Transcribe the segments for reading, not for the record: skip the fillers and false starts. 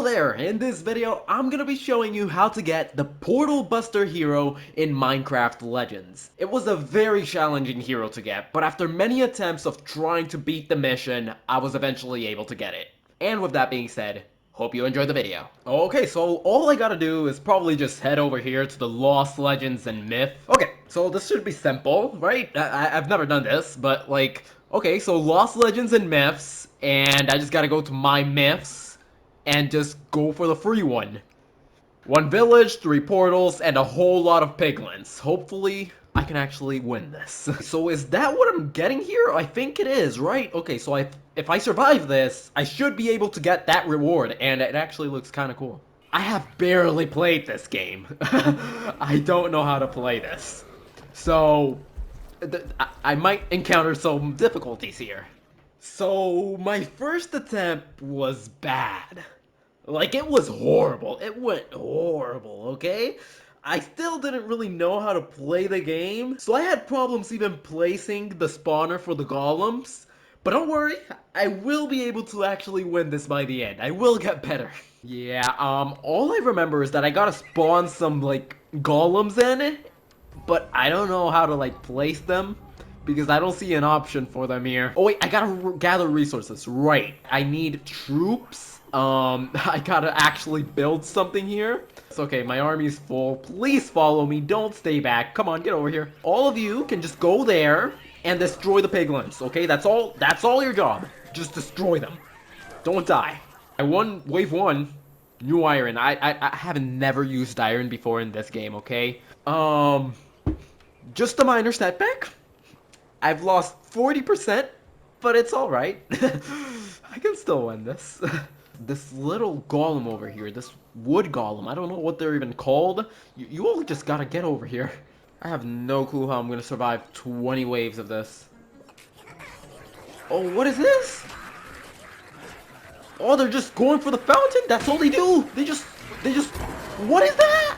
Hello there! In this video, I'm gonna be showing you how to get the Portal Buster hero in Minecraft Legends. It was a very challenging hero to get, but after many attempts of trying to beat the mission, I was eventually able to get it. And with that being said, hope you enjoyed the video. Okay, so all I gotta do is probably just head over here to the Lost Legends and Myth. Okay, so this should be simple, right? I've never done this, but like, okay, so Lost Legends and Myths, and I just gotta go to My Myths, and just go for the free one. One village, 3 portals, and a whole lot of piglins. Hopefully, I can actually win this. So is that what I'm getting here? I think it is, right? Okay, so if I survive this, I should be able to get that reward, and it actually looks kind of cool. I have barely played this game. I don't know how to play this. So, I might encounter some difficulties here. So, my first attempt was bad. Like, it was horrible. It went horrible, okay? I still didn't really know how to play the game, so I had problems even placing the spawner for the golems. But don't worry, I will be able to actually win this by the end. I will get better. Yeah, all I remember is that I gotta spawn some, like, golems in, but I don't know how to, like, place them, because I don't see an option for them here. Oh wait, I gotta gather resources, right. I need troops. I gotta actually build something here. It's okay, my army's full. Please follow me, don't stay back. Come on, get over here. All of you can just go there and destroy the piglins, okay? That's all your job. Just destroy them. Don't die. I won wave 1. New iron. I haven't never used iron before in this game, okay? Just a minor setback. I've lost 40%, but it's alright. I can still win this. This little golem over here, this wood golem, I don't know what they're even called. You all just gotta get over here. I have no clue how I'm gonna survive 20 waves of this. Oh, what is this? Oh, they're just going for the fountain? That's all they do! They just, what is that?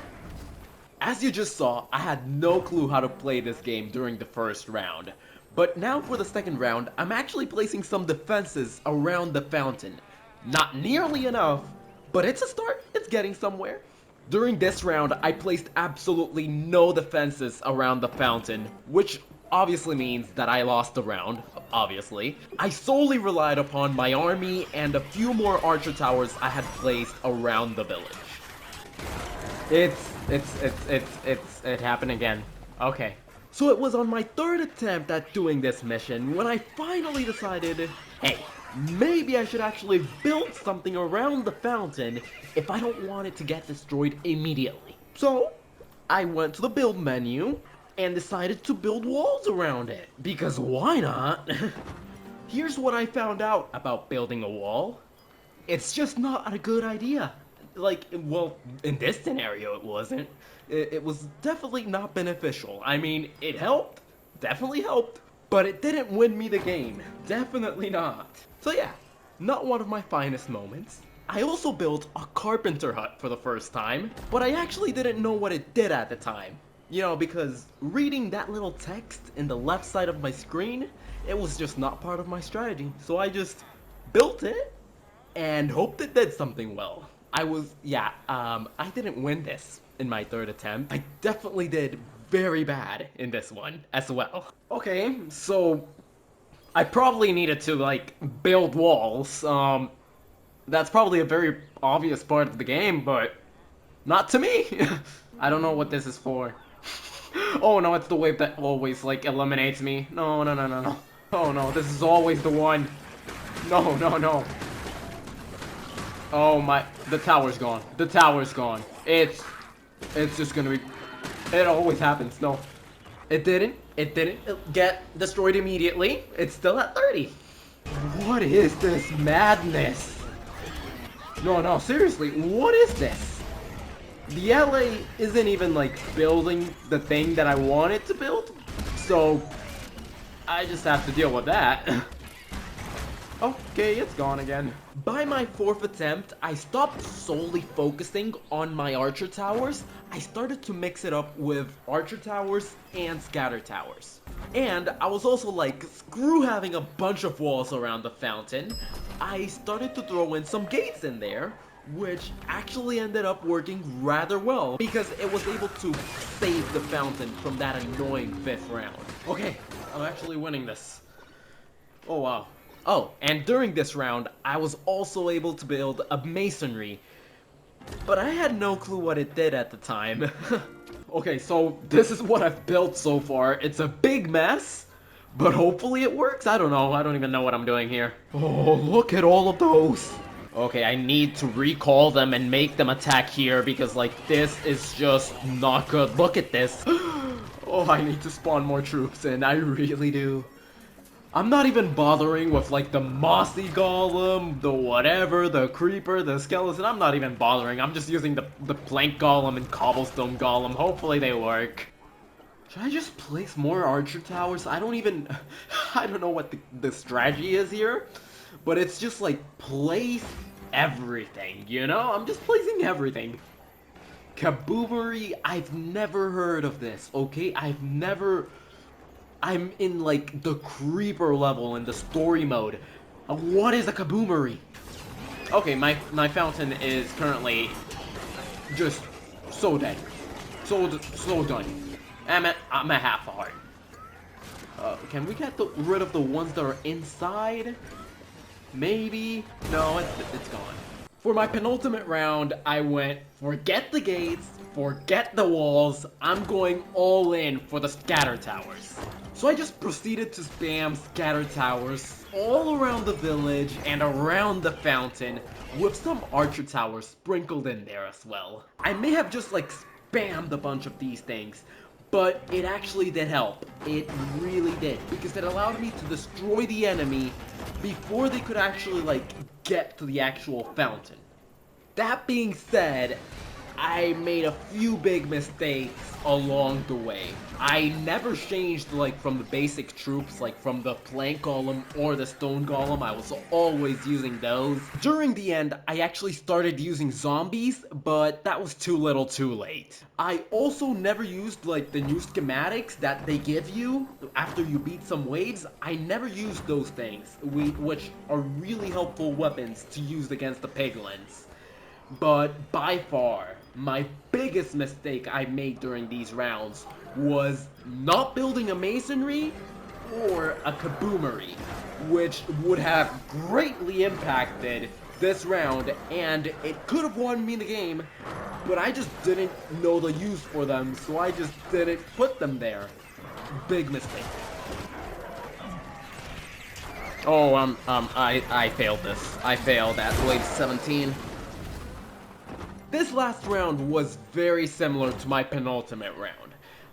As you just saw, I had no clue how to play this game during the first round. But now for the second round, I'm actually placing some defenses around the fountain. Not nearly enough, but it's a start, it's getting somewhere. During this round, I placed absolutely no defenses around the fountain, which obviously means that I lost the round, obviously. I solely relied upon my army and a few more archer towers I had placed around the village. It happened again. Okay. So it was on my third attempt at doing this mission when I finally decided, hey, maybe I should actually build something around the fountain if I don't want it to get destroyed immediately. So, I went to the build menu and decided to build walls around it, because why not? Here's what I found out about building a wall. It's just not a good idea. Like, well, in this scenario it wasn't. It was definitely not beneficial. I mean, it helped, definitely helped, but it didn't win me the game. Definitely not. So yeah, not one of my finest moments. I also built a carpenter hut for the first time, but I actually didn't know what it did at the time. You know, because reading that little text in the left side of my screen, it was just not part of my strategy. So I just built it and hoped it did something well. I didn't win this in my third attempt. I definitely did very bad in this one as well. Okay, so I probably needed to, like, build walls. That's probably a very obvious part of the game, but not to me. I don't know what this is for. Oh no, it's the wave that always, like, eliminates me. No. Oh no, this is always the one. No. Oh my, the tower's gone. The tower's gone. It's just gonna be, it always happens. No, it didn't get destroyed immediately. It's still at 30. What is this madness? No, seriously, what is this? The LA isn't even, like, building the thing that I want it to build, so I just have to deal with that. Okay, it's gone again. By my fourth attempt, I stopped solely focusing on my archer towers. I started to mix it up with archer towers and scatter towers. And I was also like, screw having a bunch of walls around the fountain. I started to throw in some gates in there, which actually ended up working rather well because it was able to save the fountain from that annoying 5th round. Okay, I'm actually winning this. Oh wow. Oh, and during this round, I was also able to build a masonry, but I had no clue what it did at the time. Okay, so this is what I've built so far. It's a big mess, but hopefully it works. I don't know. I don't even know what I'm doing here. Oh, look at all of those. Okay, I need to recall them and make them attack here because, like, this is just not good. Look at this. Oh, I need to spawn more troops in. I really do. I'm not even bothering with, like, the mossy golem, the whatever, the creeper, the skeleton. I'm not even bothering. I'm just using the plank golem and cobblestone golem. Hopefully they work. Should I just place more archer towers? I don't even... I don't know what the strategy is here. But it's just like, place everything, you know? I'm just placing everything. Kaboomery, I've never heard of this, okay? I'm in, like, the creeper level in the story mode. What is a kaboomery? Okay, my fountain is currently just so dead. So done. I'm at half a heart. Can we get rid of the ones that are inside? Maybe? No, it's gone. For my penultimate round, I went, forget the gates, forget the walls, I'm going all in for the scatter towers. So I just proceeded to spam scatter towers all around the village and around the fountain, with some archer towers sprinkled in there as well. I may have just like spammed a bunch of these things, but it actually did help. It really did, because it allowed me to destroy the enemy before they could actually, like, get to the actual fountain. That being said, I made a few big mistakes along the way. I never changed, like, from the basic troops, like from the plank golem or the stone golem. I was always using those. During the end, I actually started using zombies, but that was too little too late. I also never used, like, the new schematics that they give you after you beat some waves. I never used those things, which are really helpful weapons to use against the piglins. But by far, my biggest mistake I made during these rounds was not building a masonry or a kaboomery, which would have greatly impacted this round, and it could have won me the game, but I just didn't know the use for them, so I just didn't put them there. Big mistake. Oh, I failed this. I failed at wave 17. This last round was very similar to my penultimate round.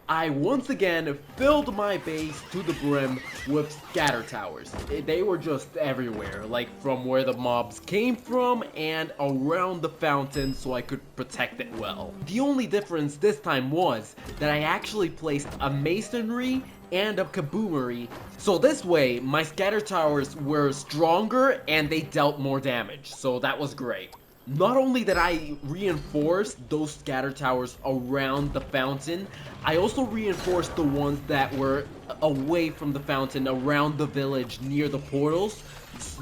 I once again filled my base to the brim with scatter towers. They were just everywhere, like from where the mobs came from and around the fountain so I could protect it well. The only difference this time was that I actually placed a masonry and a kaboomery, so this way my scatter towers were stronger and they dealt more damage, so that was great. Not only did I reinforce those scatter towers around the fountain, I also reinforced the ones that were away from the fountain around the village near the portals,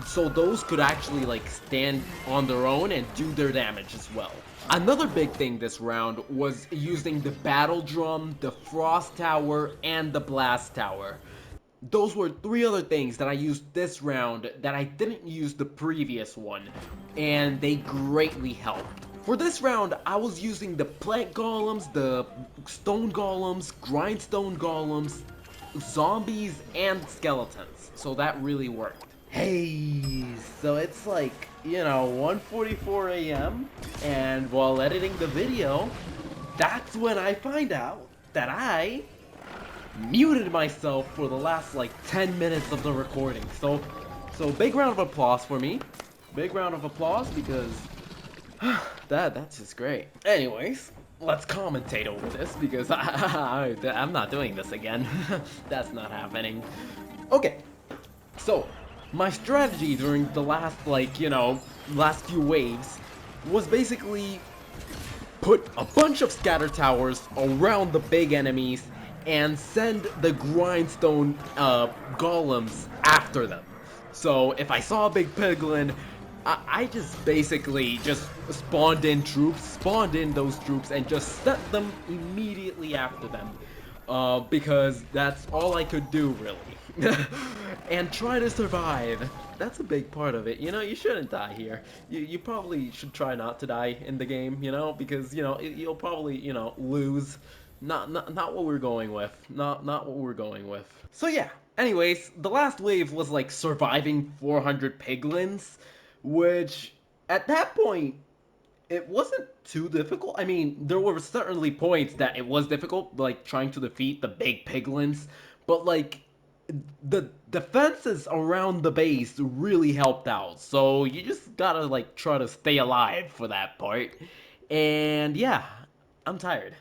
so those could actually like stand on their own and do their damage as well. Another big thing this round was using the battle drum, the frost tower, and the blast tower. Those were 3 other things that I used this round that I didn't use the previous one, and they greatly helped. For this round, I was using the plank golems, the stone golems, grindstone golems, zombies, and skeletons, so that really worked. Hey, so it's like, you know, 1:44 a.m., and while editing the video, that's when I find out that I muted myself for the last like 10 minutes of the recording. So big round of applause for me. Big round of applause because that's just great. Anyways, let's commentate over this because I'm not doing this again. That's not happening. Okay, so my strategy during the last, like, you know, last few waves was basically put a bunch of scatter towers around the big enemies and send the grindstone golems after them. So if I saw a big piglin, I just basically just spawned in those troops, and just set them immediately after them. Because that's all I could do, really. And try to survive. That's a big part of it, you know, you shouldn't die here. You probably should try not to die in the game, you know, because, you know, you'll probably, you know, lose. Not what we're going with. Not what we're going with. So yeah, anyways, the last wave was like surviving 400 piglins, which at that point it wasn't too difficult. I mean, there were certainly points that it was difficult, like trying to defeat the big piglins, but like the defenses around the base really helped out. So you just gotta like try to stay alive for that part. And yeah, I'm tired.